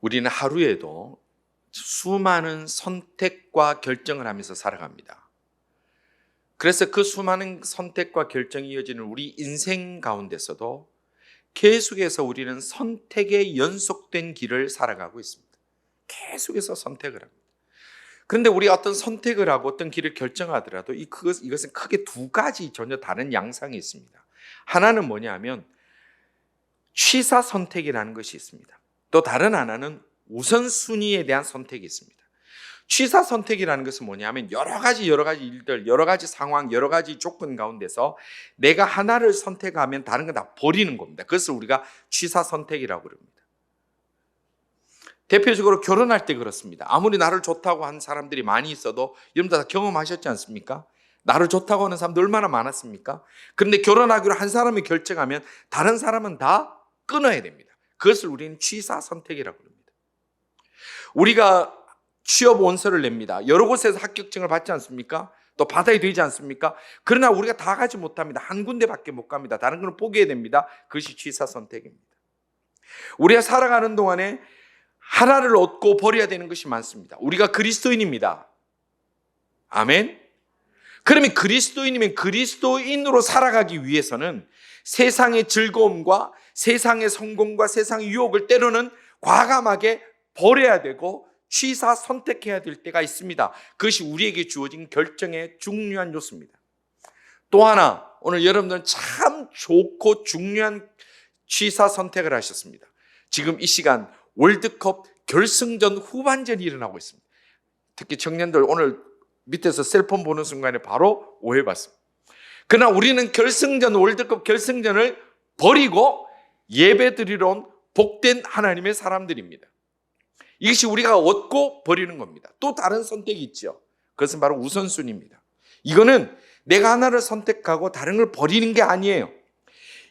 우리는 하루에도 수많은 선택과 결정을 하면서 살아갑니다. 그래서 그 수많은 선택과 결정이 이어지는 우리 인생 가운데서도 계속해서 우리는 선택의 연속된 길을 살아가고 있습니다. 계속해서 선택을 합니다. 그런데 우리가 어떤 선택을 하고 어떤 길을 결정하더라도 이것은 크게 두 가지 전혀 다른 양상이 있습니다. 하나는 뭐냐면 취사 선택이라는 것이 있습니다. 또 다른 하나는 우선순위에 대한 선택이 있습니다. 취사 선택이라는 것은 뭐냐면 여러 가지 일들, 여러 가지 상황, 여러 가지 조건 가운데서 내가 하나를 선택하면 다른 건 다 버리는 겁니다. 그것을 우리가 취사 선택이라고 그럽니다. 대표적으로 결혼할 때 그렇습니다. 아무리 나를 좋다고 하는 사람들이 많이 있어도 여러분들 다 경험하셨지 않습니까? 나를 좋다고 하는 사람들 얼마나 많았습니까? 그런데 결혼하기로 한 사람이 결정하면 다른 사람은 다 끊어야 됩니다. 그것을 우리는 취사 선택이라고 합니다. 우리가 취업 원서를 냅니다. 여러 곳에서 합격증을 받지 않습니까? 또 받아야 되지 않습니까? 그러나 우리가 다 가지 못합니다. 한 군데밖에 못 갑니다. 다른 건 포기해야 됩니다. 그것이 취사 선택입니다. 우리가 살아가는 동안에 하나를 얻고 버려야 되는 것이 많습니다. 우리가 그리스도인입니다. 아멘. 그러면 그리스도인이면 그리스도인으로 살아가기 위해서는 세상의 즐거움과 세상의 성공과 세상의 유혹을 때로는 과감하게 버려야 되고 취사 선택해야 될 때가 있습니다. 그것이 우리에게 주어진 결정의 중요한 요소입니다. 또 하나, 오늘 여러분들은 참 좋고 중요한 취사 선택을 하셨습니다. 지금 이 시간 월드컵 결승전 후반전이 일어나고 있습니다. 특히 청년들 오늘 밑에서 셀폰 보는 순간에 바로 오해받습니다. 그러나 우리는 월드컵 결승전을 버리고 예배 드리러 온 복된 하나님의 사람들입니다. 이것이 우리가 얻고 버리는 겁니다. 또 다른 선택이 있죠. 그것은 바로 우선순위입니다. 이거는 내가 하나를 선택하고 다른 걸 버리는 게 아니에요.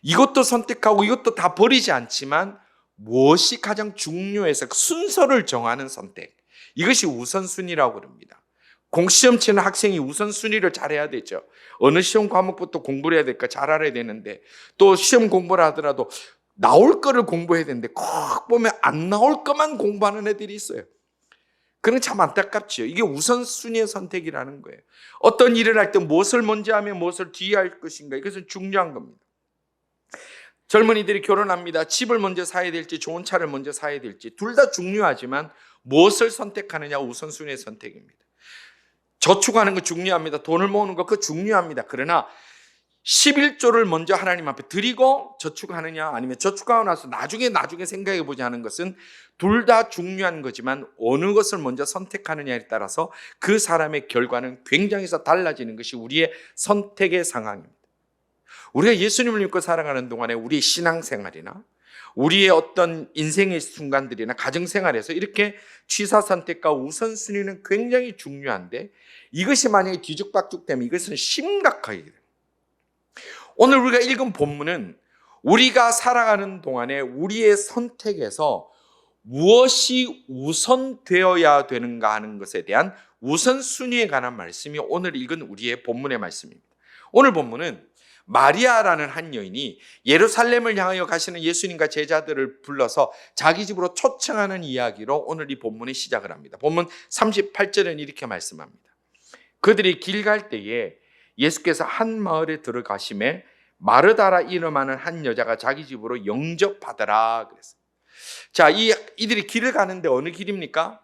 이것도 선택하고 이것도 다 버리지 않지만 무엇이 가장 중요해서 순서를 정하는 선택. 이것이 우선순위라고 합니다. 공시험 치는 학생이 우선순위를 잘해야 되죠. 어느 시험 과목부터 공부를 해야 될까 잘 알아야 되는데 또 시험 공부를 하더라도 나올 거를 공부해야 되는데 꼭 보면 안 나올 것만 공부하는 애들이 있어요. 그건 참 안타깝죠. 이게 우선순위의 선택이라는 거예요. 어떤 일을 할 때 무엇을 먼저 하면 무엇을 뒤에 할 것인가, 이것은 중요한 겁니다. 젊은이들이 결혼합니다. 집을 먼저 사야 될지 좋은 차를 먼저 사야 될지 둘 다 중요하지만 무엇을 선택하느냐가 우선순위의 선택입니다. 저축하는 거 중요합니다. 돈을 모으는 거 그거 중요합니다. 그러나 11조를 먼저 하나님 앞에 드리고 저축하느냐 아니면 저축하고 나서 나중에 생각해 보자 하는 것은 둘 다 중요한 거지만 어느 것을 먼저 선택하느냐에 따라서 그 사람의 결과는 굉장히 달라지는 것이 우리의 선택의 상황입니다. 우리가 예수님을 믿고 살아가는 동안에 우리의 신앙생활이나 우리의 어떤 인생의 순간들이나 가정생활에서 이렇게 취사 선택과 우선순위는 굉장히 중요한데 이것이 만약에 뒤죽박죽되면 이것은 심각하게 돼요. 오늘 우리가 읽은 본문은 우리가 살아가는 동안에 우리의 선택에서 무엇이 우선되어야 되는가 하는 것에 대한 우선순위에 관한 말씀이 오늘 읽은 우리의 본문의 말씀입니다. 오늘 본문은 마리아라는 한 여인이 예루살렘을 향하여 가시는 예수님과 제자들을 불러서 자기 집으로 초청하는 이야기로 오늘 이 본문이 시작을 합니다. 본문 38절은 이렇게 말씀합니다. 그들이 길 갈 때에 예수께서 한 마을에 들어가심에 마르다라 이름하는 한 여자가 자기 집으로 영접하더라 그랬어요. 자, 이들이 길을 가는데 어느 길입니까?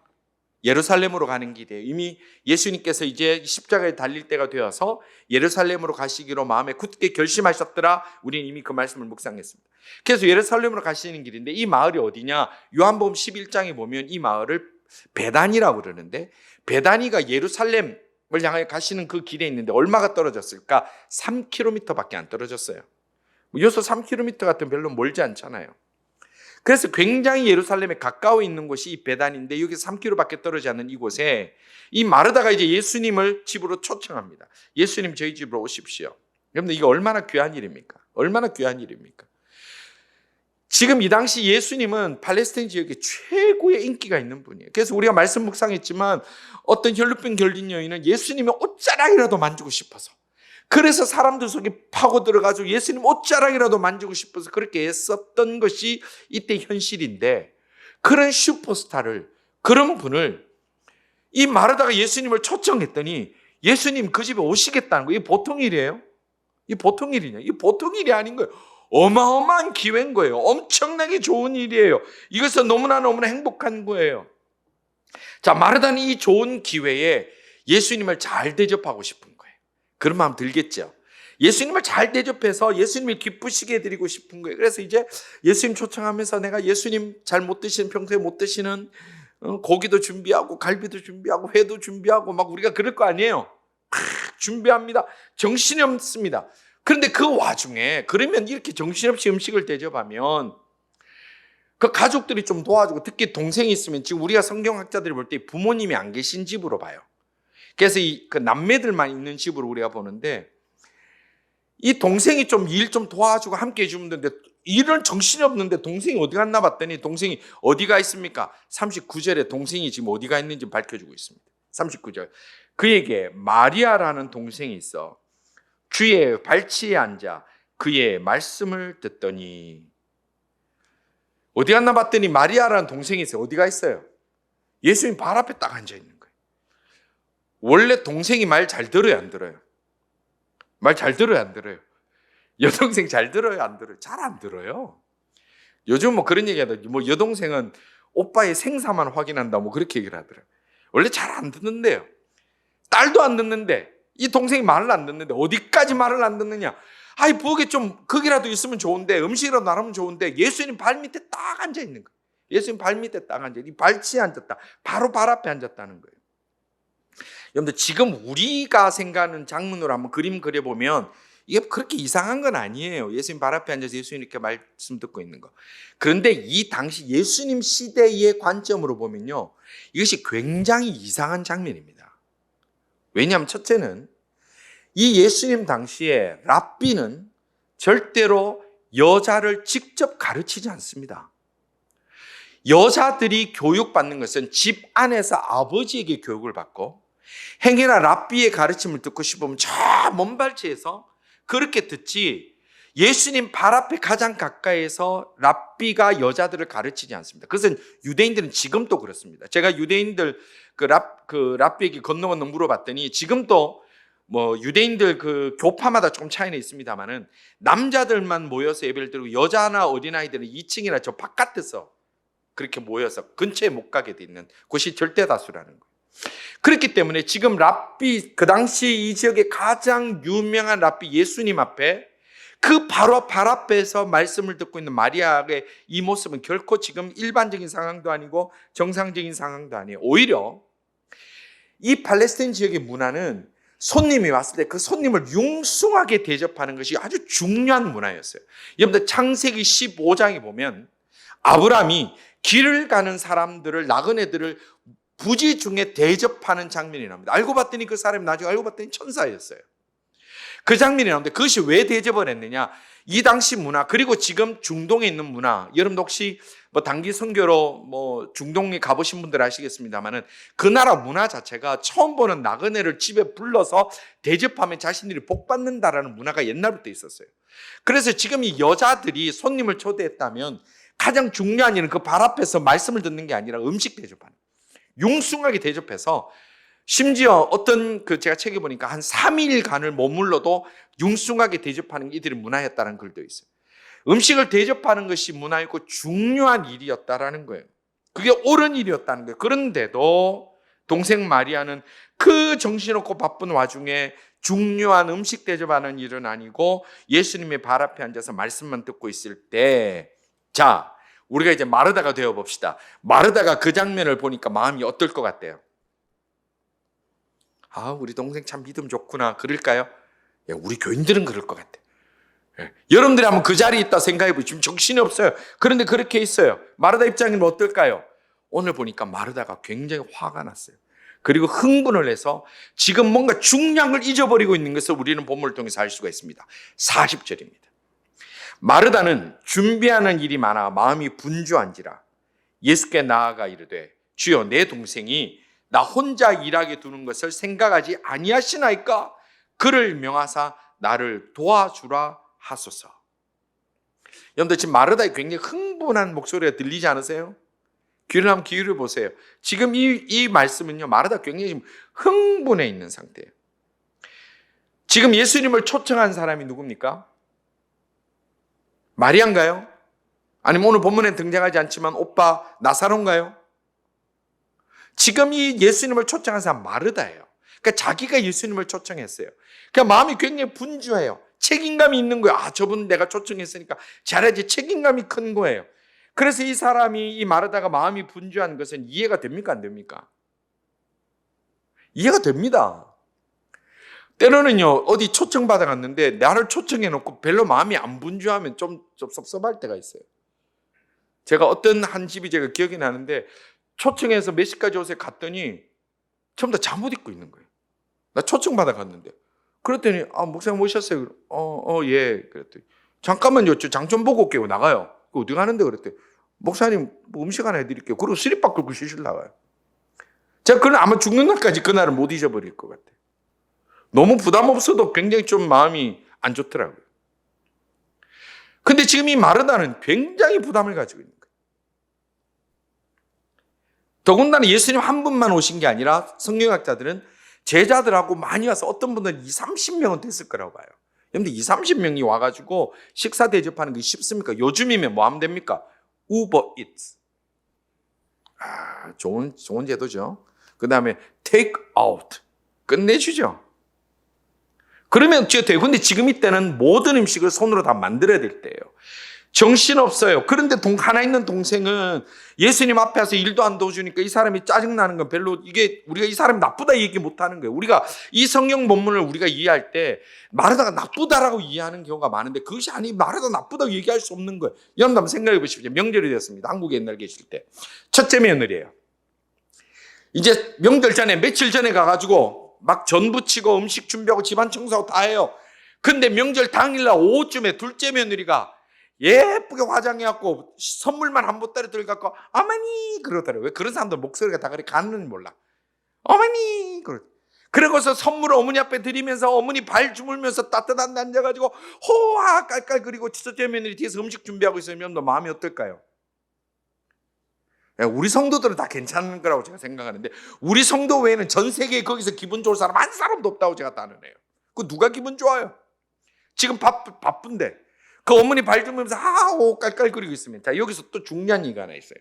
예루살렘으로 가는 길이에요. 이미 예수님께서 이제 십자가에 달릴 때가 되어서 예루살렘으로 가시기로 마음에 굳게 결심하셨더라. 우리는 이미 그 말씀을 묵상했습니다. 그래서 예루살렘으로 가시는 길인데 이 마을이 어디냐? 요한복음 11장에 보면 이 마을을 베단이라고 그러는데 베단이가 예루살렘을 향해 가시는 그 길에 있는데 얼마가 떨어졌을까? 3km밖에 안 떨어졌어요. 여기서 3km 같은 별로 멀지 않잖아요. 그래서 굉장히 예루살렘에 가까워 있는 곳이 이 베단인데 여기서 3km밖에 떨어지지 않는 이곳에 이 마르다가 이제 예수님을 집으로 초청합니다. 예수님 저희 집으로 오십시오. 여러분들 이게 얼마나 귀한 일입니까? 얼마나 귀한 일입니까? 지금 이 당시 예수님은 팔레스타인 지역에 최고의 인기가 있는 분이에요. 그래서 우리가 말씀 묵상했지만 어떤 혈루병 결린 여인은 예수님의 옷자락이라도 만지고 싶어서 그래서 사람들 속에 파고 들어가서 예수님 옷자락이라도 만지고 싶어서 그렇게 애썼던 것이 이때 현실인데 그런 슈퍼스타를, 그런 분을, 이 마르다가 예수님을 초청했더니 예수님 그 집에 오시겠다는 거예요. 이게 보통 일이에요? 이 보통 일이냐? 이 보통 일이 아닌 거예요. 어마어마한 기회인 거예요. 엄청나게 좋은 일이에요. 이것은 너무나 행복한 거예요. 자, 마르다는 이 좋은 기회에 예수님을 잘 대접하고 싶은 거예요. 그런 마음 들겠죠. 예수님을 잘 대접해서 예수님을 기쁘시게 해드리고 싶은 거예요. 그래서 이제 예수님 초청하면서 내가 예수님 잘 못 드시는, 평소에 못 드시는 고기도 준비하고 갈비도 준비하고 회도 준비하고 막 우리가 그럴 거 아니에요. 준비합니다. 정신이 없습니다. 그런데 그 와중에, 그러면 이렇게 정신없이 음식을 대접하면 그 가족들이 좀 도와주고, 특히 동생이 있으면, 지금 우리가 성경학자들이 볼 때 부모님이 안 계신 집으로 봐요. 그래서 그 남매들만 있는 집으로 우리가 보는데, 이 동생이 좀 일 좀 도와주고 함께 해주면 되는데, 일은 정신이 없는데 동생이 어디 갔나 봤더니, 동생이 어디가 있습니까? 39절에 동생이 지금 어디가 있는지 밝혀주고 있습니다. 39절. 그에게 마리아라는 동생이 있어 주의 발치에 앉아 그의 말씀을 듣더니, 어디 갔나 봤더니 마리아라는 동생이 있어요. 어디가 있어요? 예수님 발 앞에 딱 앉아 있는 거예요. 원래 동생이 말 잘 들어요, 안 들어요? 말 잘 들어요, 안 들어요? 여동생 잘 들어요, 안 들어요? 잘 안 들어요. 요즘 뭐 그런 얘기 하더라고요. 뭐 여동생은 오빠의 생사만 확인한다, 뭐 그렇게 얘기를 하더라고요. 원래 잘 안 듣는데요. 딸도 안 듣는데, 이 동생이 말을 안 듣는데 어디까지 말을 안 듣느냐? 아이, 부엌에 좀 거기라도 있으면 좋은데, 음식이라도 나르면 좋은데, 예수님 발 밑에 딱 앉아 있는 거예요. 예수님 발 밑에 딱 앉아, 이 발치에 앉았다. 바로 발 앞에 앉았다는 거예요. 여러분들, 지금 우리가 생각하는 장면으로 한번 그림 그려보면 이게 그렇게 이상한 건 아니에요. 예수님 발 앞에 앉아서 예수님 이렇게 말씀 듣고 있는 거. 그런데 이 당시 예수님 시대의 관점으로 보면요, 이것이 굉장히 이상한 장면입니다. 왜냐하면 첫째는, 이 예수님 당시에 랍비는 절대로 여자를 직접 가르치지 않습니다. 여자들이 교육받는 것은 집 안에서 아버지에게 교육을 받고, 행여나 랍비의 가르침을 듣고 싶으면 저 먼 발치에서 그렇게 듣지, 예수님 발 앞에 가장 가까이에서 랍비가 여자들을 가르치지 않습니다. 그것은 유대인들은 지금도 그렇습니다. 제가 유대인들 랍비에게 건너 물어봤더니, 지금도 뭐 유대인들 그 교파마다 조금 차이는 있습니다만은, 남자들만 모여서 예배를 드리고 여자나 어린아이들은 2층이나 저 바깥에서 그렇게 모여서 근처에 못 가게 돼 있는 곳이 절대다수라는 거예요. 그렇기 때문에 지금 랍비, 그 당시 이 지역의 가장 유명한 랍비 예수님 앞에, 그 바로 발 앞에서 말씀을 듣고 있는 마리아의 이 모습은 결코 지금 일반적인 상황도 아니고 정상적인 상황도 아니에요. 오히려 이 팔레스타인 지역의 문화는 손님이 왔을 때 그 손님을 융숭하게 대접하는 것이 아주 중요한 문화였어요. 여러분들, 창세기 15장에 보면 아브라함이 길을 가는 사람들을, 나그네들을 부지 중에 대접하는 장면이 나옵니다. 알고 봤더니 그 사람이 나중에 알고 봤더니 천사였어요. 그 장면이 나오는데, 그것이 왜 대접을 했느냐? 이 당시 문화, 그리고 지금 중동에 있는 문화, 여러분 혹시 뭐 단기 선교로 뭐 중동에 가보신 분들 아시겠습니다만은, 그 나라 문화 자체가 처음 보는 나그네를 집에 불러서 대접하면 자신들이 복 받는다라는 문화가 옛날부터 있었어요. 그래서 지금 이 여자들이 손님을 초대했다면 가장 중요한 일은 그 발 앞에서 말씀을 듣는 게 아니라 음식 대접하는, 융숭하게 대접해서, 심지어 어떤 제가 책에 보니까 한 3일간을 머물러도 융숭하게 대접하는 게 이들의 문화였다는 글도 있어요. 음식을 대접하는 것이 문화였고 중요한 일이었다라는 거예요. 그게 옳은 일이었다는 거예요. 그런데도 동생 마리아는 그 정신없고 바쁜 와중에 중요한 음식 대접하는 일은 아니고 예수님의 발 앞에 앉아서 말씀만 듣고 있을 때, 자, 우리가 이제 마르다가 되어 봅시다. 마르다가 그 장면을 보니까 마음이 어떨 것 같아요? 아, 우리 동생 참 믿음 좋구나, 그럴까요? 예, 우리 교인들은 그럴 것 같아요. 예. 여러분들이 한번 그 자리에 있다 생각해 보세요. 지금 정신이 없어요. 그런데 그렇게 있어요. 마르다 입장에는 어떨까요? 오늘 보니까 마르다가 굉장히 화가 났어요. 그리고 흥분을 해서 지금 뭔가 중량을 잊어버리고 있는 것을 우리는 본문을 통해서 알 수가 있습니다. 40절입니다. 마르다는 준비하는 일이 많아 마음이 분주한지라 예수께 나아가 이르되, 주여, 내 동생이 나 혼자 일하게 두는 것을 생각하지 아니하시나이까? 그를 명하사 나를 도와주라 하소서. 여러분들, 지금 마르다의 굉장히 흥분한 목소리가 들리지 않으세요? 귀를 한번 기울여 보세요. 지금 이 말씀은요, 마르다 굉장히 지금 흥분해 있는 상태예요. 지금 예수님을 초청한 사람이 누굽니까? 마리아인가요? 아니면 오늘 본문에 등장하지 않지만 오빠 나사로인가요? 지금 이 예수님을 초청한 사람 마르다예요. 그러니까 자기가 예수님을 초청했어요. 그러니까 마음이 굉장히 분주해요. 책임감이 있는 거예요. 아, 저분 내가 초청했으니까 잘해야지. 책임감이 큰 거예요. 그래서 이 사람이, 이 마르다가 마음이 분주한 것은 이해가 됩니까? 안 됩니까? 이해가 됩니다. 때로는요, 어디 초청받아 갔는데 나를 초청해 놓고 별로 마음이 안 분주하면 좀 섭섭할 때가 있어요. 제가 어떤 한 집이 제가 기억이 나는데 초청해서 몇 시까지 오세요 갔더니 전부 다 잠옷 입고 있는 거예요. 나 초청받아 갔는데. 그랬더니, 아, 목사님 오셨어요? 예. 그랬더니, 잠깐만요. 저 장 좀 보고 올게요. 나가요. 어디 가는데? 그랬더니, 목사님 뭐 음식 하나 해드릴게요. 그리고 수리밥 긁고 실실 나가요. 제가 그날 아마 죽는 날까지 그날을 못 잊어버릴 것 같아요. 너무 부담 없어도 굉장히 좀 마음이 안 좋더라고요. 근데 지금 이 마르다는 굉장히 부담을 가지고 있는 거예요. 더군다나 예수님 한 분만 오신 게 아니라 성경학자들은 제자들하고 많이 와서 어떤 분들은 20-30명은 됐을 거라고 봐요. 그런데 20-30명이 와가지고 식사 대접하는 게 쉽습니까? 요즘이면 뭐 하면 됩니까? 우버 이츠. 아, 좋은 제도죠. 그 다음에 테이크 아웃. 끝내주죠. 그러면 돼요. 근데 지금 이때는 모든 음식을 손으로 다 만들어야 될 때예요. 정신없어요. 그런데 하나 있는 동생은 예수님 앞에 와서 일도 안 도와주니까 이 사람이 짜증나는 건 별로, 이게 우리가 이 사람이 나쁘다 얘기 못 하는 거예요. 우리가 이 성경 본문을 우리가 이해할 때 마르다가 나쁘다라고 이해하는 경우가 많은데 그것이 아니, 마르다 나쁘다고 얘기할 수 없는 거예요. 여러분 한번 생각해 보십시오. 명절이 됐습니다. 한국에 옛날 계실 때. 첫째 며느리예요. 이제 명절 전에 며칠 전에 가가지고 막 전 부치고 음식 준비하고 집안 청소하고 다 해요. 근데 명절 당일날 오후쯤에 둘째 며느리가 예쁘게 화장해갖고 선물만 한 보따리 들어갖고 어머니 그러더라고요. 왜 그런 사람들 목소리가 다 그래 가는 몰라. 어머니 그러고서 선물을 어머니 앞에 드리면서 어머니 발 주물면서 따뜻한 데 앉아가지고 호하 깔깔거리고 첫째 며느리 뒤에서 음식 준비하고 있으면 너 마음이 어떨까요? 우리 성도들은 다 괜찮은 거라고 제가 생각하는데 우리 성도 외에는 전 세계에 거기서 기분 좋을 사람 한 사람도 없다고 제가 단언해요. 그 누가 기분 좋아요? 지금 바쁜데 그 어머니 발 주물면서 하오 깔깔거리고 있으면, 자, 여기서 또 중요한 얘기가 하나 있어요.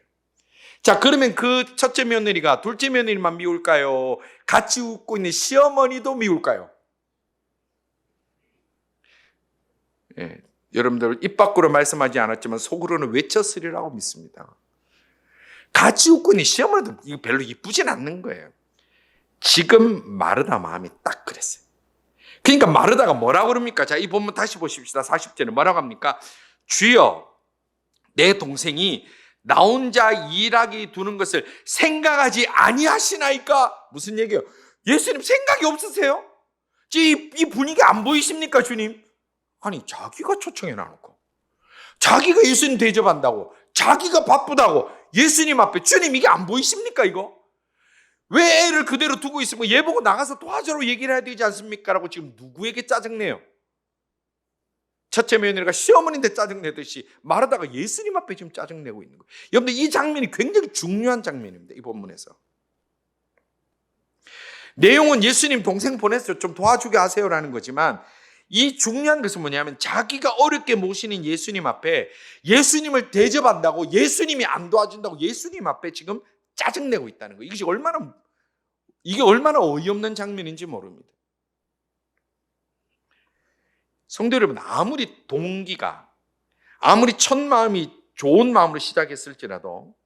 자, 그러면 그 첫째 며느리가 둘째 며느리만 미울까요? 같이 웃고 있는 시어머니도 미울까요? 예, 여러분들 입 밖으로 말씀하지 않았지만 속으로는 외쳤으리라고 믿습니다. 같이 웃고 있는 시어머니도 이거 별로 이쁘진 않는 거예요. 지금 마르다 마음이 딱 그랬어요. 그러니까 마르다가 뭐라고 그럽니까? 자, 이 본문 다시 보십시다. 40절에 뭐라고 합니까? 주여, 내 동생이 나 혼자 일하게 두는 것을 생각하지 아니하시나이까? 무슨 얘기예요? 예수님 생각이 없으세요? 이 분위기 안 보이십니까, 주님? 아니, 자기가 초청해 놔놓고 자기가 예수님 대접한다고, 자기가 바쁘다고 예수님 앞에, 주님 이게 안 보이십니까, 이거? 왜 애를 그대로 두고 있으면 얘 보고 나가서 도와주러 얘기를 해야 되지 않습니까? 라고 지금 누구에게 짜증내요? 첫째 며느리가 시어머니인데 짜증내듯이 마르다가 예수님 앞에 지금 짜증내고 있는 거예요. 여러분들 이 장면이 굉장히 중요한 장면입니다. 이 본문에서. 내용은 예수님 동생 보냈어요. 좀 도와주게 하세요라는 거지만 이 중요한 것은 뭐냐면 자기가 어렵게 모시는 예수님 앞에 예수님을 대접한다고 예수님이 안 도와준다고 예수님 앞에 지금 짜증내고 있다는 거예요. 이게 얼마나 어이없는 장면인지 모릅니다. 성도 여러분, 아무리 동기가, 아무리 첫 마음이 좋은 마음으로 시작했을지라도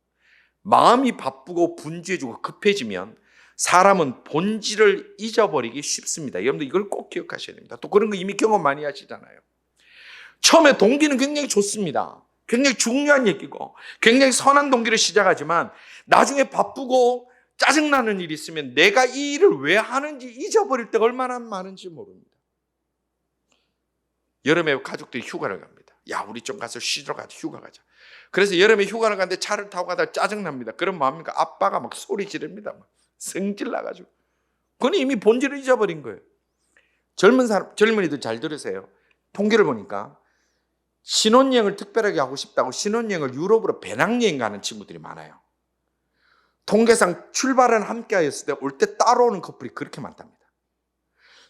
마음이 바쁘고 분주해지고 급해지면 사람은 본질을 잊어버리기 쉽습니다. 여러분들 이걸 꼭 기억하셔야 됩니다. 또 그런 거 이미 경험 많이 하시잖아요. 처음에 동기는 굉장히 좋습니다. 굉장히 중요한 얘기고 굉장히 선한 동기를 시작하지만 나중에 바쁘고 짜증나는 일이 있으면 내가 이 일을 왜 하는지 잊어버릴 때가 얼마나 많은지 모릅니다. 여름에 가족들이 휴가를 갑니다. 야, 우리 좀 가서 쉬러 가자, 휴가 가자. 그래서 여름에 휴가를 가는데 차를 타고 가다가 짜증납니다. 그럼 뭐합니까? 아빠가 막 소리 지릅니다. 막 성질 나가지고. 그건 이미 본질을 잊어버린 거예요. 젊은이들 잘 들으세요. 통계를 보니까 신혼여행을 특별하게 하고 싶다고 신혼여행을 유럽으로 배낭여행 가는 친구들이 많아요. 통계상 출발은 함께 하였을 때 올 때 따라오는 커플이 그렇게 많답니다.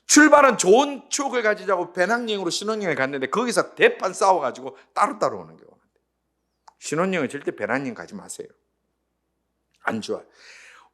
출발은 좋은 추억을 가지자고 배낭여행으로 신혼여행을 갔는데 거기서 대판 싸워가지고 따로따로 오는 경우가 많대요. 신혼여행은 절대 배낭여행 가지 마세요. 안 좋아요.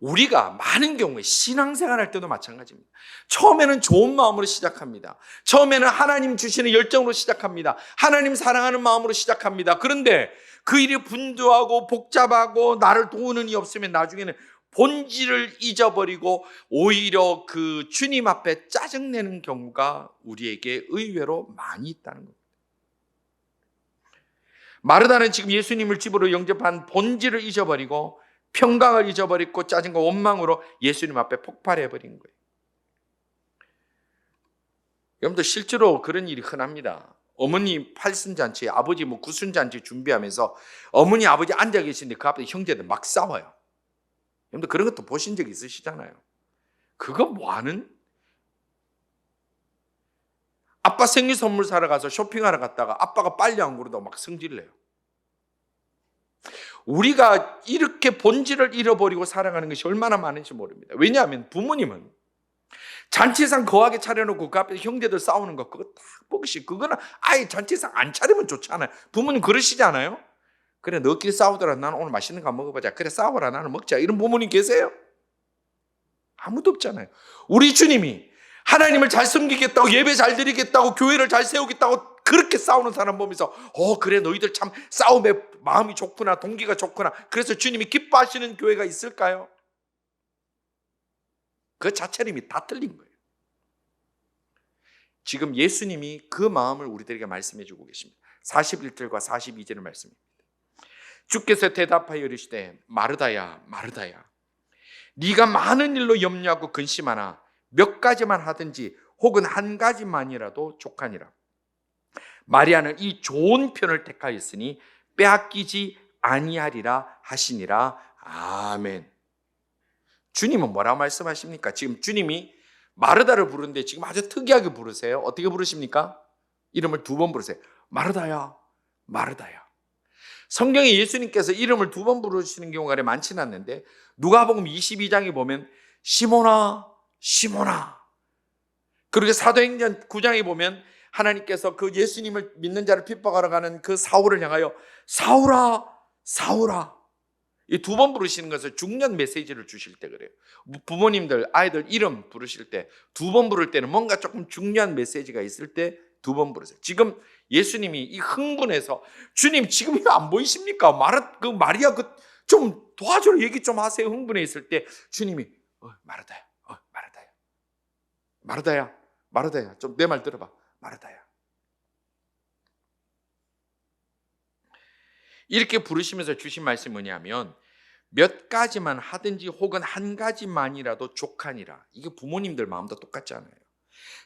우리가 많은 경우에 신앙생활 할 때도 마찬가지입니다. 처음에는 좋은 마음으로 시작합니다. 처음에는 하나님 주시는 열정으로 시작합니다. 하나님 사랑하는 마음으로 시작합니다. 그런데 그 일이 분주하고 복잡하고 나를 도우는 이 없으면 나중에는 본질을 잊어버리고 오히려 그 주님 앞에 짜증내는 경우가 우리에게 의외로 많이 있다는 겁니다. 마르다는 지금 예수님을 집으로 영접한 본질을 잊어버리고 평강을 잊어버리고 짜증과 원망으로 예수님 앞에 폭발해버린 거예요. 여러분들 실제로 그런 일이 흔합니다. 어머니 팔순잔치, 아버지 구순잔치 준비하면서 어머니, 아버지 앉아 계시는데 그 앞에 형제들 막 싸워요. 여러분들 그런 것도 보신 적 있으시잖아요. 그거 뭐하는? 아빠 생일 선물 사러 가서 쇼핑하러 갔다가 아빠가 빨리 안 그러다고 막 성질내요. 우리가 이렇게 본질을 잃어버리고 살아가는 것이 얼마나 많은지 모릅니다. 왜냐하면 부모님은 잔치상 거하게 차려놓고 그 앞에 형제들 싸우는 거 그거 딱 보기씩 그거는 아예 잔치상 안 차리면 좋잖아요. 부모님 그러시지 않아요? 그래 너끼리 싸우더라 나는 오늘 맛있는 거 먹어보자. 그래 싸워라 나는 먹자. 이런 부모님 계세요? 아무도 없잖아요. 우리 주님이 하나님을 잘 섬기겠다고 예배 잘 드리겠다고 교회를 잘 세우겠다고 그렇게 싸우는 사람 보면서 그래 너희들 참 싸움에 마음이 좋구나 동기가 좋구나 그래서 주님이 기뻐하시는 교회가 있을까요? 그 자체는 이미 다 틀린 거예요. 지금 예수님이 그 마음을 우리들에게 말씀해 주고 계십니다. 41절과 42절의 말씀입니다. 주께서 대답하여 이르시되 마르다야 마르다야 네가 많은 일로 염려하고 근심하나 몇 가지만 하든지 혹은 한 가지만이라도 족하니라. 마리아는 이 좋은 편을 택하였으니 빼앗기지 아니하리라 하시니라. 아멘. 주님은 뭐라고 말씀하십니까? 지금 주님이 마르다를 부르는데 지금 아주 특이하게 부르세요. 어떻게 부르십니까? 이름을 2번 부르세요. 마르다야 마르다야. 성경에 예수님께서 이름을 2번 부르시는 경우가 많지는 않는데 누가복음 22장에 보면 시몬아 시몬아, 그리고 사도행전 9장에 보면 하나님께서 그 예수님을 믿는 자를 핍박하러 가는 그 사울을 향하여 사울아 사울아, 이 2번 부르시는 것을 중요한 메시지를 주실 때 그래요. 부모님들 아이들 이름 부르실 때 2번 부를 때는 뭔가 조금 중요한 메시지가 있을 때 2번 부르세요. 지금 예수님이 이 흥분해서 주님 지금 이거 안 보이십니까? 마리아 좀 도와줘라 얘기 좀 하세요. 흥분해 있을 때 주님이 마르다야 마르다야 마르다야 좀 내 말 들어봐 마르다야 이렇게 부르시면서 주신 말씀이 뭐냐면 몇 가지만 하든지 혹은 한 가지만이라도 족하니라. 이게 부모님들 마음도 똑같잖아요.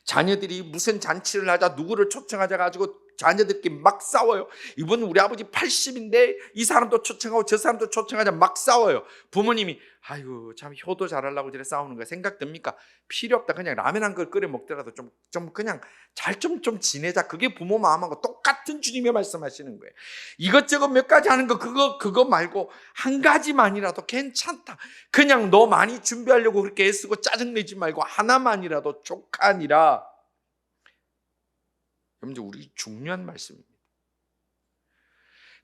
자녀들이 무슨 잔치를 하자 누구를 초청하자 가지고 자녀들끼리 막 싸워요. 이번 우리 아버지 80인데 이 사람도 초청하고 저 사람도 초청하자 막 싸워요. 부모님이 아유 참 효도 잘하려고 저래 싸우는 거 생각됩니까? 필요 없다. 그냥 라면 한 그릇 끓여 먹더라도 좀 그냥 잘 좀 지내자. 그게 부모 마음하고 똑같은 주님이 말씀하시는 거예요. 이것저것 몇 가지 하는 거 그거 말고 한 가지만이라도 괜찮다. 그냥 너 많이 준비하려고 그렇게 애쓰고 짜증내지 말고 하나만이라도 족하니라. 여러분들 우리 중요한 말씀입니다.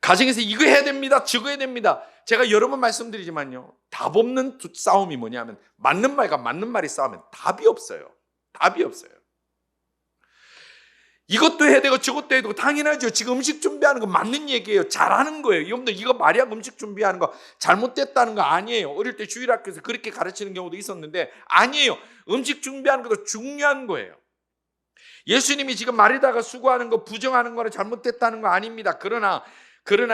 가정에서 이거 해야 됩니다. 저거 해야 됩니다. 제가 여러 번 말씀드리지만요. 답 없는 싸움이 뭐냐면 맞는 말과 맞는 말이 싸우면 답이 없어요. 답이 없어요. 이것도 해야 되고 저것도 해야 되고 당연하죠. 지금 음식 준비하는 거 맞는 얘기예요. 잘하는 거예요. 여러분들 이거 마리아 음식 준비하는 거 잘못됐다는 거 아니에요. 어릴 때 주일학교에서 그렇게 가르치는 경우도 있었는데 아니에요. 음식 준비하는 것도 중요한 거예요. 예수님이 지금 마리다가 수고하는 거 부정하는 거는 잘못됐다는 거 아닙니다. 그러나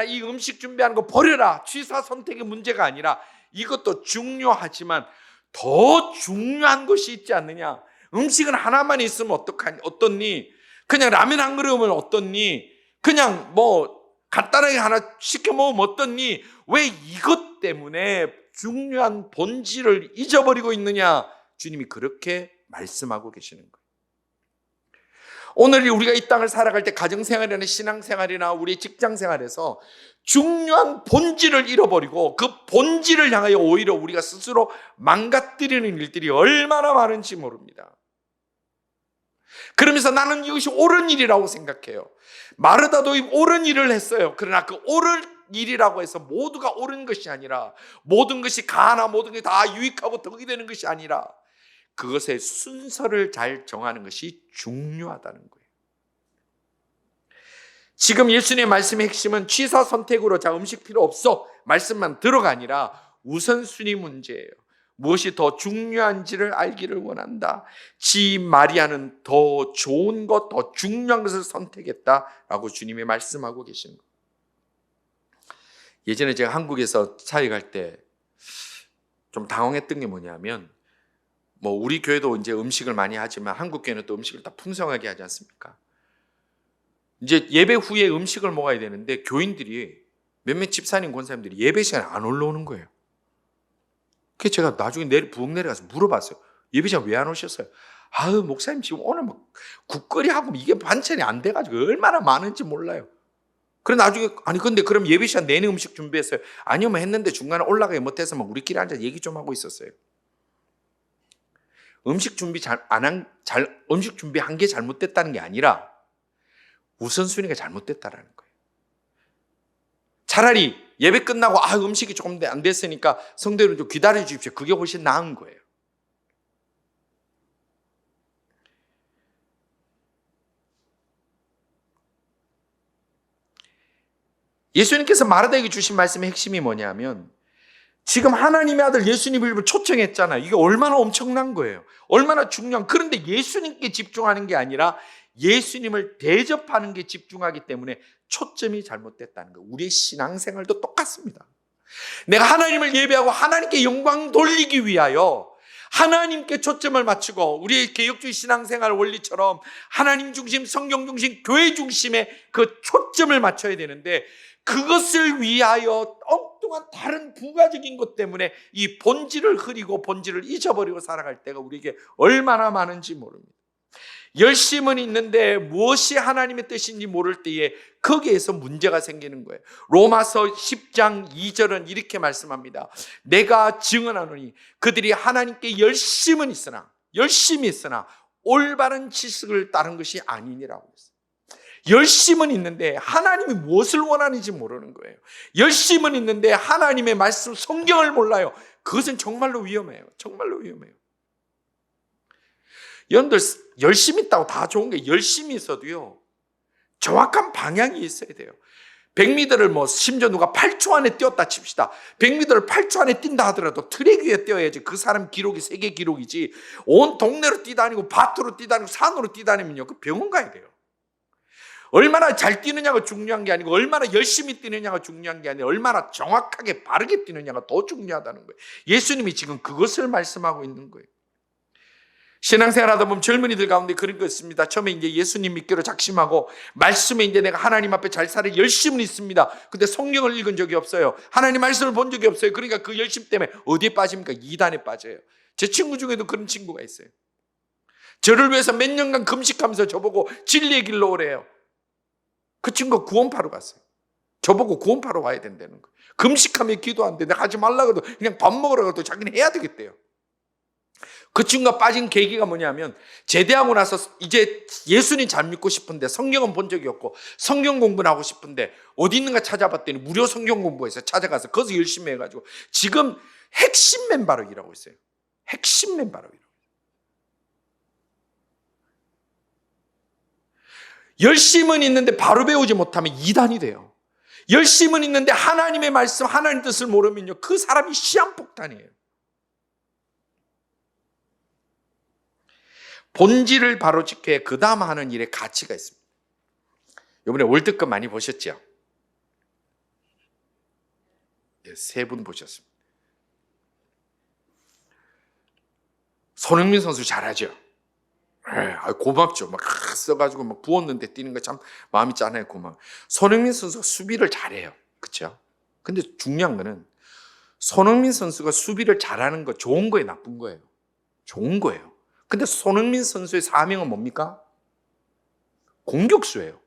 이 음식 준비하는 거 버려라. 취사 선택의 문제가 아니라 이것도 중요하지만 더 중요한 것이 있지 않느냐. 음식은 하나만 있으면 어떻니? 그냥 라면 한 그릇이면 어떻니? 그냥 간단하게 하나 시켜 먹으면 어떻니? 왜 이것 때문에 중요한 본질을 잊어버리고 있느냐? 주님이 그렇게 말씀하고 계시는 거예요. 오늘 우리가 이 땅을 살아갈 때 가정생활이나 신앙생활이나 우리 직장생활에서 중요한 본질을 잃어버리고 그 본질을 향하여 오히려 우리가 스스로 망가뜨리는 일들이 얼마나 많은지 모릅니다. 그러면서 나는 이것이 옳은 일이라고 생각해요. 마르다도 옳은 일을 했어요. 그러나 그 옳은 일이라고 해서 모두가 옳은 것이 아니라, 모든 것이 가나 모든 게 다 유익하고 덕이 되는 것이 아니라 그것의 순서를 잘 정하는 것이 중요하다는 거예요. 지금 예수님의 말씀의 핵심은 취사 선택으로 자 음식 필요 없어 말씀만 들어가 아니라 우선순위 문제예요. 무엇이 더 중요한지를 알기를 원한다. 지 마리아는 더 좋은 것, 더 중요한 것을 선택했다라고 주님이 말씀하고 계신 거예요. 예전에 제가 한국에서 사역할 때 좀 당황했던 게 뭐냐면, 뭐 우리 교회도 이제 음식을 많이 하지만 한국 교회는 또 음식을 다 풍성하게 하지 않습니까? 이제 예배 후에 음식을 먹어야 되는데 교인들이, 몇몇 집사님 권사님들이 예배 시간에 안 올라오는 거예요. 그래서 제가 나중에 부엌 내려가서 물어봤어요. 예배 시간 왜 안 오셨어요? 아유, 목사님 지금 오늘 막 국거리 하고 이게 반찬이 안 돼가지고 얼마나 많은지 몰라요. 그래 나중에, 아니 근데 그럼 예배 시간 내내 음식 준비했어요? 아니요, 뭐 했는데 중간에 올라가기 못해서 막 우리끼리 앉아 얘기 좀 하고 있었어요. 음식 준비 음식 준비한 게 잘못됐다는 게 아니라 우선순위가 잘못됐다라는 거예요. 차라리 예배 끝나고 음식이 조금 안 됐으니까 성도여러분 좀 기다려 주십시오. 그게 훨씬 나은 거예요. 예수님께서 마르다에게 주신 말씀의 핵심이 뭐냐면, 지금 하나님의 아들 예수님을 초청했잖아요. 이게 얼마나 엄청난 거예요. 얼마나 중요한. 그런데 예수님께 집중하는 게 아니라 예수님을 대접하는 게 집중하기 때문에 초점이 잘못됐다는 거예요. 우리의 신앙생활도 똑같습니다. 내가 하나님을 예배하고 하나님께 영광 돌리기 위하여 하나님께 초점을 맞추고, 우리의 개혁주의 신앙생활 원리처럼 하나님 중심, 성경 중심, 교회 중심의 그 초점을 맞춰야 되는데, 그것을 위하여 엉뚱한 다른 부가적인 것 때문에 이 본질을 흐리고 본질을 잊어버리고 살아갈 때가 우리에게 얼마나 많은지 모릅니다. 열심은 있는데 무엇이 하나님의 뜻인지 모를 때에 거기에서 문제가 생기는 거예요. 로마서 10장 2절은 이렇게 말씀합니다. 내가 증언하노니 그들이 하나님께 열심히 있으나 올바른 지식을 따른 것이 아니니라고 했어요. 열심은 있는데 하나님이 무엇을 원하는지 모르는 거예요. 열심은 있는데 하나님의 말씀, 성경을 몰라요. 그것은 정말로 위험해요. 정말로 위험해요. 여러분들 열심히 있다고 다 좋은 게, 열심히 있어도요 정확한 방향이 있어야 돼요. 100m를 심지어 누가 8초 안에 뛰었다 칩시다. 100m를 8초 안에 뛴다 하더라도 트랙 위에 뛰어야지 그 사람 기록이 세계 기록이지, 온 동네로 뛰다니고 밭으로 뛰다니고 산으로 뛰다니면요 그 병원 가야 돼요. 얼마나 잘 뛰느냐가 중요한 게 아니고 얼마나 열심히 뛰느냐가 중요한 게 아니라 얼마나 정확하게 바르게 뛰느냐가 더 중요하다는 거예요. 예수님이 지금 그것을 말씀하고 있는 거예요. 신앙생활 하다 보면 젊은이들 가운데 그런 거 있습니다. 처음에 이제 예수님 믿기로 작심하고 말씀에 이제 내가 하나님 앞에 잘 살아 열심은 있습니다. 근데 성경을 읽은 적이 없어요. 하나님 말씀을 본 적이 없어요. 그러니까 그 열심 때문에 어디에 빠집니까? 이단에 빠져요. 제 친구 중에도 그런 친구가 있어요. 저를 위해서 몇 년간 금식하면서 저보고 진리의 길로 오래요. 그 친구가 구원파로 갔어요. 저보고 구원파로 와야 된다는 거예요. 금식하며 기도하는데 내가 하지 말라고 해도 그냥 밥 먹으라고 해도 자기는 해야 되겠대요. 그 친구가 빠진 계기가 뭐냐면, 제대하고 나서 이제 예수님 잘 믿고 싶은데 성경은 본 적이 없고 성경 공부는 하고 싶은데 어디 있는가 찾아봤더니 무료 성경 공부해서 찾아가서 거기서 열심히 해가지고 지금 핵심 멤버로 일하고 있어요. 핵심 멤버로 일하고 있어요. 열심은 있는데 바로 배우지 못하면 이단이 돼요. 열심은 있는데 하나님의 말씀, 하나님 뜻을 모르면요 그 사람이 시한폭탄이에요. 본질을 바로 지켜야 그 다음 하는 일에 가치가 있습니다. 이번에 월드컵 많이 보셨죠? 네, 3분 보셨습니다. 손흥민 선수 잘하죠? 고맙죠. 막 써가지고 막 부었는데 뛰는 거 참 마음이 짠해요. 고마워. 손흥민 선수가 수비를 잘해요. 그렇죠? 근데 중요한 거는 손흥민 선수가 수비를 잘하는 거 좋은 거예요, 나쁜 거예요? 좋은 거예요. 근데 손흥민 선수의 사명은 뭡니까? 공격수예요.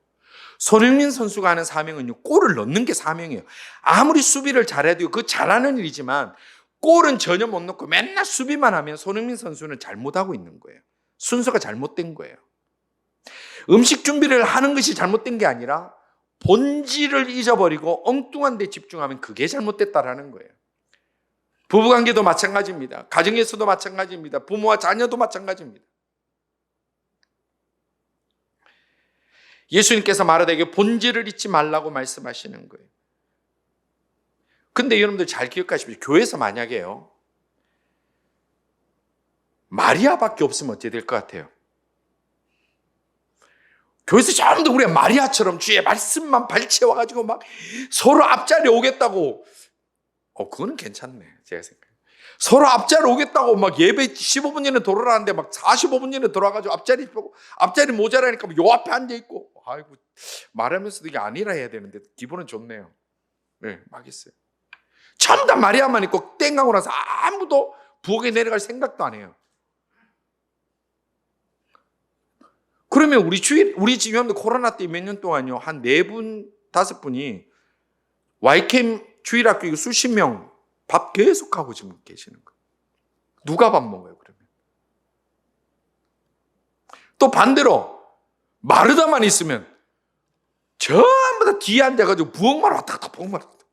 손흥민 선수가 하는 사명은요, 골을 넣는 게 사명이에요. 아무리 수비를 잘해도 그 잘하는 일이지만 골은 전혀 못 넣고 맨날 수비만 하면 손흥민 선수는 잘못하고 있는 거예요. 순서가 잘못된 거예요. 음식 준비를 하는 것이 잘못된 게 아니라 본질을 잊어버리고 엉뚱한 데 집중하면 그게 잘못됐다라는 거예요. 부부관계도 마찬가지입니다. 가정에서도 마찬가지입니다. 부모와 자녀도 마찬가지입니다. 예수님께서 마르다에게 본질을 잊지 말라고 말씀하시는 거예요. 근데 여러분들 잘 기억하십시오. 교회에서 만약에요, 마리아밖에 없으면 어떻게 될 것 같아요? 교회에서 전부 우리가 마리아처럼 주의 말씀만 발치해와가지고 막 서로 앞자리에 오겠다고, 그거는 괜찮네, 제가 생각해요. 서로 앞자리에 오겠다고 막 예배 15분 전에 돌아라는데 막 45분 전에 돌아가지고 앞자리 모자라니까 요 앞에 앉아있고, 아이고, 말하면서도 이게 아니라 해야 되는데 기분은 좋네요. 네, 막 있어요. 전부 다 마리아만 있고 땡하고 나서 아무도 부엌에 내려갈 생각도 안 해요. 그러면 우리 집 여러분들 코로나 때 몇 년 동안요, 한 4분, 5분이 YCAM 주일학교 수십 명 밥 계속하고 지금 계시는 거예요. 누가 밥 먹어요, 그러면? 또 반대로 마르다만 있으면 전부 다 뒤에 앉아가지고 부엌만 왔다 갔다 부엌만 왔다 갔다.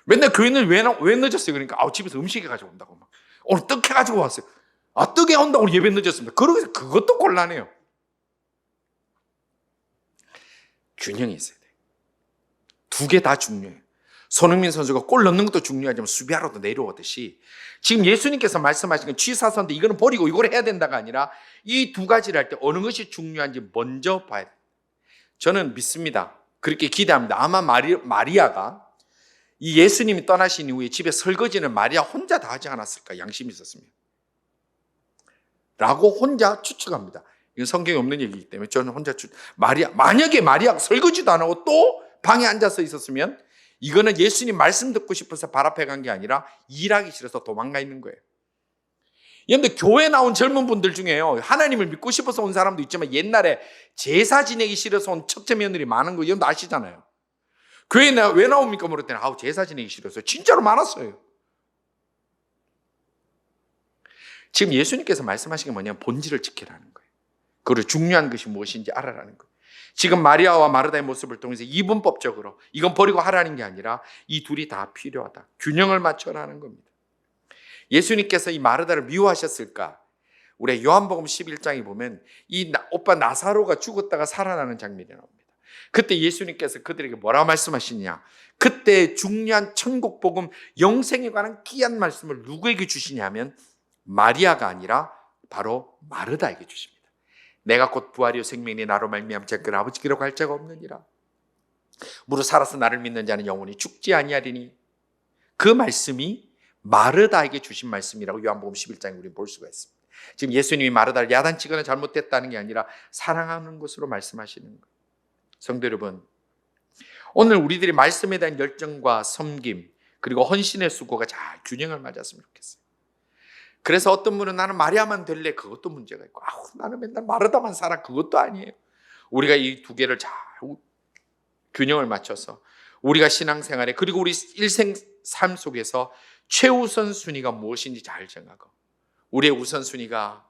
맨날 교회는 왜 늦었어요? 그러니까 집에서 음식 해가지고 온다고 막. 오늘 떡 해가지고 왔어요. 떡에 온다고 오늘 예배 늦었습니다. 그것도 곤란해요. 균형이 있어야 돼요. 두 개 다 중요해요. 손흥민 선수가 골 넣는 것도 중요하지만 수비하러도 내려오듯이 지금 예수님께서 말씀하신 건 취사선데 이거는 버리고 이걸 해야 된다가 아니라 이 두 가지를 할 때 어느 것이 중요한지 먼저 봐야 돼요. 저는 믿습니다. 그렇게 기대합니다. 아마 마리아가 이 예수님이 떠나신 이후에 집에 설거지는 마리아 혼자 다 하지 않았을까, 양심이 있었으면 라고 혼자 추측합니다. 이건 성경에 없는 얘기이기 때문에 저는 혼자 만약에 마리아가 설거지도 안 하고 또 방에 앉아서 있었으면 이거는 예수님 말씀 듣고 싶어서 발 앞에 간 게 아니라 일하기 싫어서 도망가 있는 거예요. 그런데 교회 나온 젊은 분들 중에요, 하나님을 믿고 싶어서 온 사람도 있지만 옛날에 제사 지내기 싫어서 온 첫째 며느리 많은 거 여러분 아시잖아요. 교회에 왜 나옵니까? 물었더니 제사 지내기 싫어서. 진짜로 많았어요. 지금 예수님께서 말씀하신 게 뭐냐면 본질을 지키라는 거예요. 그리고 중요한 것이 무엇인지 알아라는 거예요. 지금 마리아와 마르다의 모습을 통해서 이분법적으로 이건 버리고 하라는 게 아니라 이 둘이 다 필요하다. 균형을 맞춰라는 겁니다. 예수님께서 이 마르다를 미워하셨을까? 우리 요한복음 11장에 보면 이 오빠 나사로가 죽었다가 살아나는 장면이 나옵니다. 그때 예수님께서 그들에게 뭐라고 말씀하시냐? 그때 중요한 천국 복음 영생에 관한 귀한 말씀을 누구에게 주시냐면 마리아가 아니라 바로 마르다에게 주십니다. 내가 곧 부활이요 생명이 나로 말미암아 그 아버지께로 갈 자가 없느니라. 무릇 살아서 나를 믿는 자는 영원히 죽지 아니하리니. 그 말씀이 마르다에게 주신 말씀이라고 요한복음 11장에 우리는 볼 수가 있습니다. 지금 예수님이 마르다를 야단치거나 잘못됐다는 게 아니라 사랑하는 것으로 말씀하시는 거예요. 성도 여러분, 오늘 우리들이 말씀에 대한 열정과 섬김 그리고 헌신의 수고가 잘 균형을 맞았으면 좋겠어요. 그래서 어떤 분은 나는 마리아만 될래, 그것도 문제가 있고, 나는 맨날 마르다만 살아, 그것도 아니에요. 우리가 이 두 개를 잘 균형을 맞춰서 우리가 신앙생활에 그리고 우리 일생 삶 속에서 최우선 순위가 무엇인지 잘 정하고 우리의 우선순위가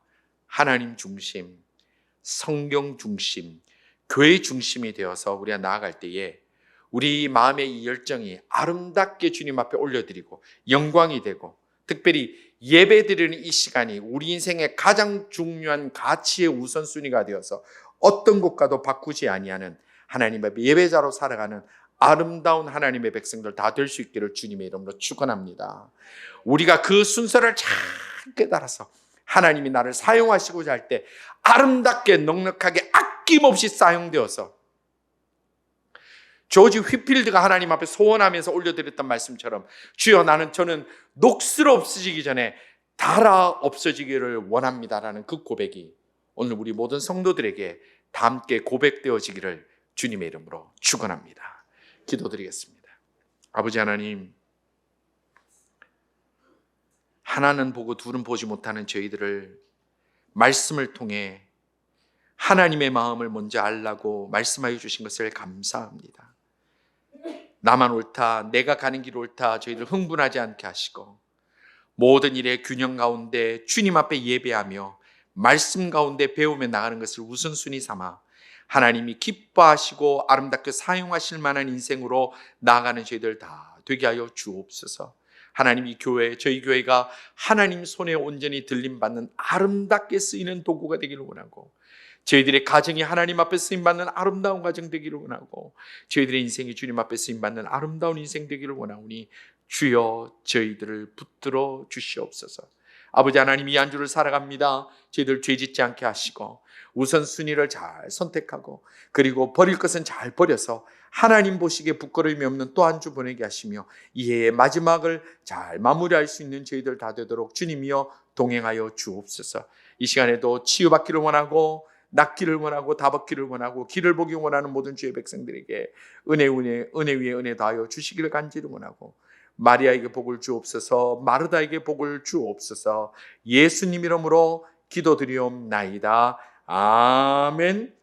하나님 중심, 성경 중심, 교회 중심이 되어서 우리가 나아갈 때에 우리 마음의 이 열정이 아름답게 주님 앞에 올려드리고 영광이 되고, 특별히 예배드리는 이 시간이 우리 인생의 가장 중요한 가치의 우선순위가 되어서 어떤 것과도 바꾸지 아니하는 하나님의 예배자로 살아가는 아름다운 하나님의 백성들 다 될 수 있기를 주님의 이름으로 축원합니다. 우리가 그 순서를 잘 깨달아서 하나님이 나를 사용하시고자 할 때 아름답게 넉넉하게 아낌없이 사용되어서 조지 휘필드가 하나님 앞에 소원하면서 올려드렸던 말씀처럼 주여 저는 녹슬어 없어지기 전에 닳아 없어지기를 원합니다라는 그 고백이 오늘 우리 모든 성도들에게 다 함께 고백되어지기를 주님의 이름으로 축원합니다. 기도드리겠습니다. 아버지 하나님, 하나는 보고 둘은 보지 못하는 저희들을 말씀을 통해 하나님의 마음을 먼저 알라고 말씀하여 주신 것을 감사합니다. 나만 옳다, 내가 가는 길 옳다 저희들 흥분하지 않게 하시고 모든 일의 균형 가운데 주님 앞에 예배하며 말씀 가운데 배우며 나가는 것을 우선순위 삼아 하나님이 기뻐하시고 아름답게 사용하실 만한 인생으로 나아가는 저희들 다 되게 하여 주옵소서. 하나님이 교회, 저희 교회가 하나님 손에 온전히 들림받는 아름답게 쓰이는 도구가 되기를 원하고 저희들의 가정이 하나님 앞에 쓰임받는 아름다운 가정 되기를 원하고 저희들의 인생이 주님 앞에 쓰임받는 아름다운 인생 되기를 원하오니 주여 저희들을 붙들어 주시옵소서. 아버지 하나님, 이 한 주를 살아갑니다. 저희들 죄짓지 않게 하시고 우선순위를 잘 선택하고 그리고 버릴 것은 잘 버려서 하나님 보시기에 부끄러움이 없는 또 한 주 보내게 하시며 이 해의 마지막을 잘 마무리할 수 있는 저희들 다 되도록 주님이여 동행하여 주옵소서. 이 시간에도 치유받기를 원하고 낫기를 원하고 다벗기를 원하고 길을 보기 원하는 모든 주의 백성들에게 은혜 위에 은혜 다하여 주시기를 간절히 원하고 마리아에게 복을 주옵소서, 마르다에게 복을 주옵소서. 예수님 이름으로 기도드리옵나이다. 아멘.